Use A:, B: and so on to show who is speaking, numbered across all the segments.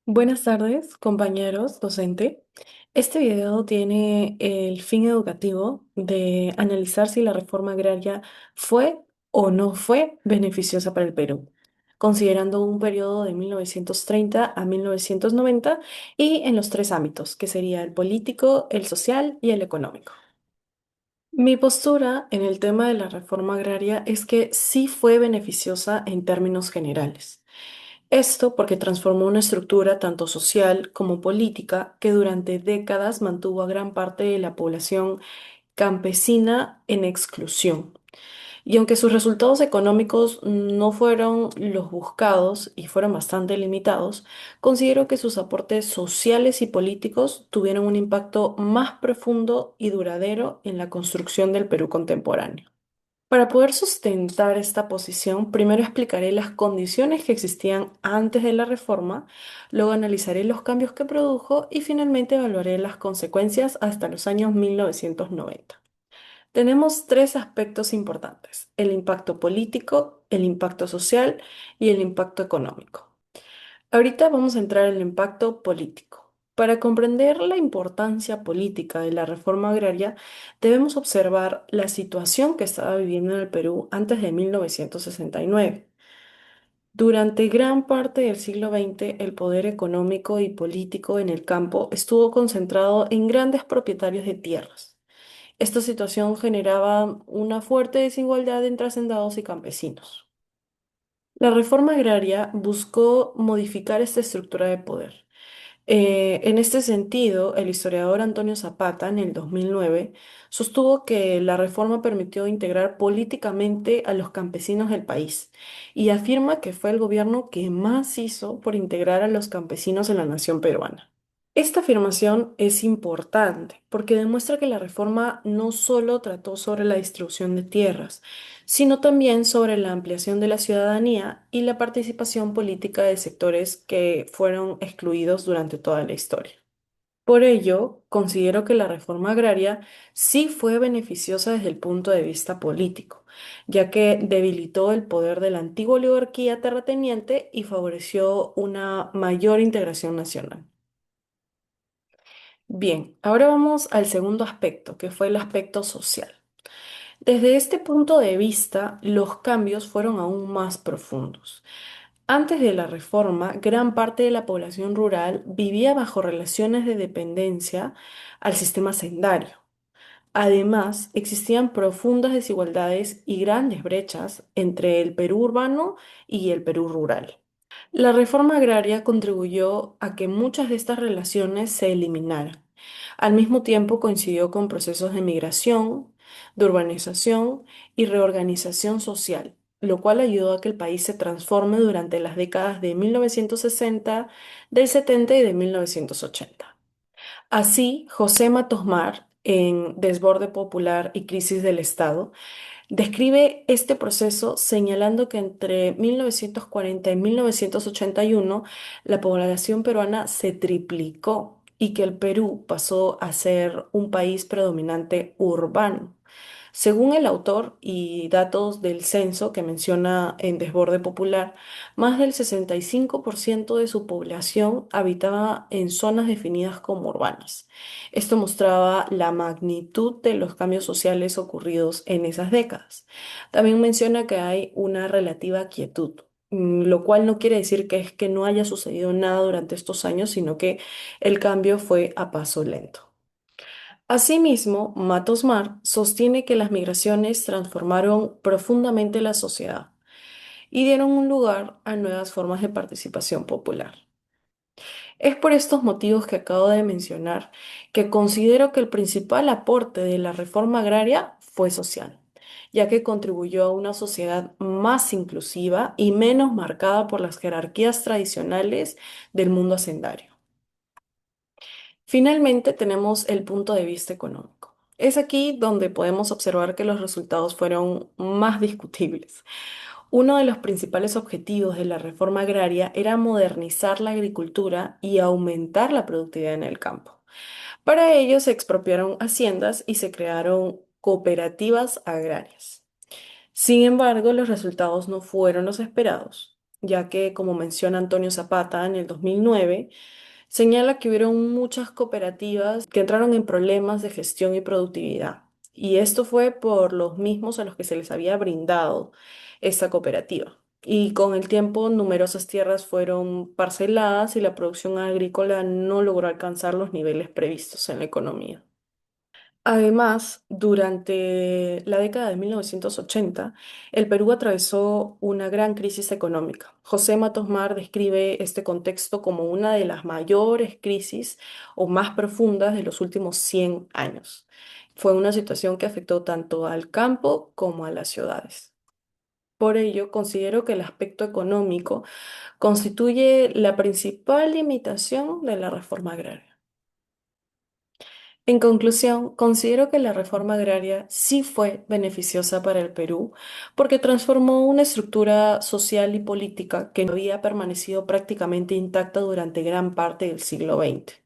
A: Buenas tardes, compañeros, docente. Este video tiene el fin educativo de analizar si la reforma agraria fue o no fue beneficiosa para el Perú, considerando un periodo de 1930 a 1990 y en los tres ámbitos, que sería el político, el social y el económico. Mi postura en el tema de la reforma agraria es que sí fue beneficiosa en términos generales. Esto porque transformó una estructura tanto social como política que durante décadas mantuvo a gran parte de la población campesina en exclusión. Y aunque sus resultados económicos no fueron los buscados y fueron bastante limitados, considero que sus aportes sociales y políticos tuvieron un impacto más profundo y duradero en la construcción del Perú contemporáneo. Para poder sustentar esta posición, primero explicaré las condiciones que existían antes de la reforma, luego analizaré los cambios que produjo y finalmente evaluaré las consecuencias hasta los años 1990. Tenemos tres aspectos importantes: el impacto político, el impacto social y el impacto económico. Ahorita vamos a entrar en el impacto político. Para comprender la importancia política de la reforma agraria, debemos observar la situación que estaba viviendo en el Perú antes de 1969. Durante gran parte del siglo XX, el poder económico y político en el campo estuvo concentrado en grandes propietarios de tierras. Esta situación generaba una fuerte desigualdad entre hacendados y campesinos. La reforma agraria buscó modificar esta estructura de poder. En este sentido, el historiador Antonio Zapata, en el 2009, sostuvo que la reforma permitió integrar políticamente a los campesinos del país y afirma que fue el gobierno que más hizo por integrar a los campesinos en la nación peruana. Esta afirmación es importante porque demuestra que la reforma no solo trató sobre la distribución de tierras, sino también sobre la ampliación de la ciudadanía y la participación política de sectores que fueron excluidos durante toda la historia. Por ello, considero que la reforma agraria sí fue beneficiosa desde el punto de vista político, ya que debilitó el poder de la antigua oligarquía terrateniente y favoreció una mayor integración nacional. Bien, ahora vamos al segundo aspecto, que fue el aspecto social. Desde este punto de vista, los cambios fueron aún más profundos. Antes de la reforma, gran parte de la población rural vivía bajo relaciones de dependencia al sistema hacendario. Además, existían profundas desigualdades y grandes brechas entre el Perú urbano y el Perú rural. La reforma agraria contribuyó a que muchas de estas relaciones se eliminaran. Al mismo tiempo coincidió con procesos de migración, de urbanización y reorganización social, lo cual ayudó a que el país se transforme durante las décadas de 1960, del 70 y de 1980. Así, José Matos Mar, en Desborde Popular y Crisis del Estado, describe este proceso señalando que entre 1940 y 1981 la población peruana se triplicó y que el Perú pasó a ser un país predominante urbano. Según el autor y datos del censo que menciona en Desborde Popular, más del 65% de su población habitaba en zonas definidas como urbanas. Esto mostraba la magnitud de los cambios sociales ocurridos en esas décadas. También menciona que hay una relativa quietud, lo cual no quiere decir que es que no haya sucedido nada durante estos años, sino que el cambio fue a paso lento. Asimismo, Matos Mar sostiene que las migraciones transformaron profundamente la sociedad y dieron un lugar a nuevas formas de participación popular. Es por estos motivos que acabo de mencionar que considero que el principal aporte de la reforma agraria fue social, ya que contribuyó a una sociedad más inclusiva y menos marcada por las jerarquías tradicionales del mundo hacendario. Finalmente, tenemos el punto de vista económico. Es aquí donde podemos observar que los resultados fueron más discutibles. Uno de los principales objetivos de la reforma agraria era modernizar la agricultura y aumentar la productividad en el campo. Para ello se expropiaron haciendas y se crearon cooperativas agrarias. Sin embargo, los resultados no fueron los esperados. ya que, como menciona Antonio Zapata en el 2009, señala que hubieron muchas cooperativas que entraron en problemas de gestión y productividad. Y esto fue por los mismos a los que se les había brindado esta cooperativa. Y con el tiempo, numerosas tierras fueron parceladas y la producción agrícola no logró alcanzar los niveles previstos en la economía. Además, durante la década de 1980, el Perú atravesó una gran crisis económica. José Matos Mar describe este contexto como una de las mayores crisis o más profundas de los últimos 100 años. Fue una situación que afectó tanto al campo como a las ciudades. Por ello, considero que el aspecto económico constituye la principal limitación de la reforma agraria. En conclusión, considero que la reforma agraria sí fue beneficiosa para el Perú porque transformó una estructura social y política que había permanecido prácticamente intacta durante gran parte del siglo XX.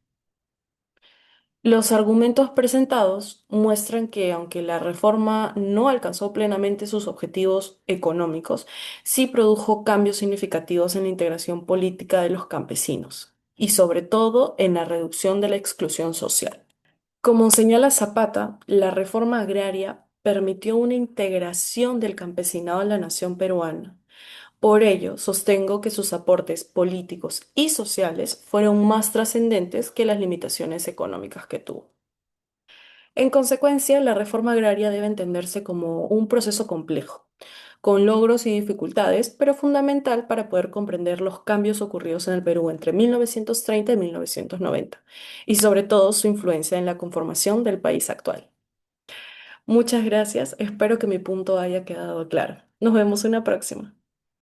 A: Los argumentos presentados muestran que aunque la reforma no alcanzó plenamente sus objetivos económicos, sí produjo cambios significativos en la integración política de los campesinos y sobre todo en la reducción de la exclusión social. Como señala Zapata, la reforma agraria permitió una integración del campesinado en la nación peruana. Por ello, sostengo que sus aportes políticos y sociales fueron más trascendentes que las limitaciones económicas que tuvo. En consecuencia, la reforma agraria debe entenderse como un proceso complejo, con logros y dificultades, pero fundamental para poder comprender los cambios ocurridos en el Perú entre 1930 y 1990, y sobre todo su influencia en la conformación del país actual. Muchas gracias, espero que mi punto haya quedado claro. Nos vemos en una próxima.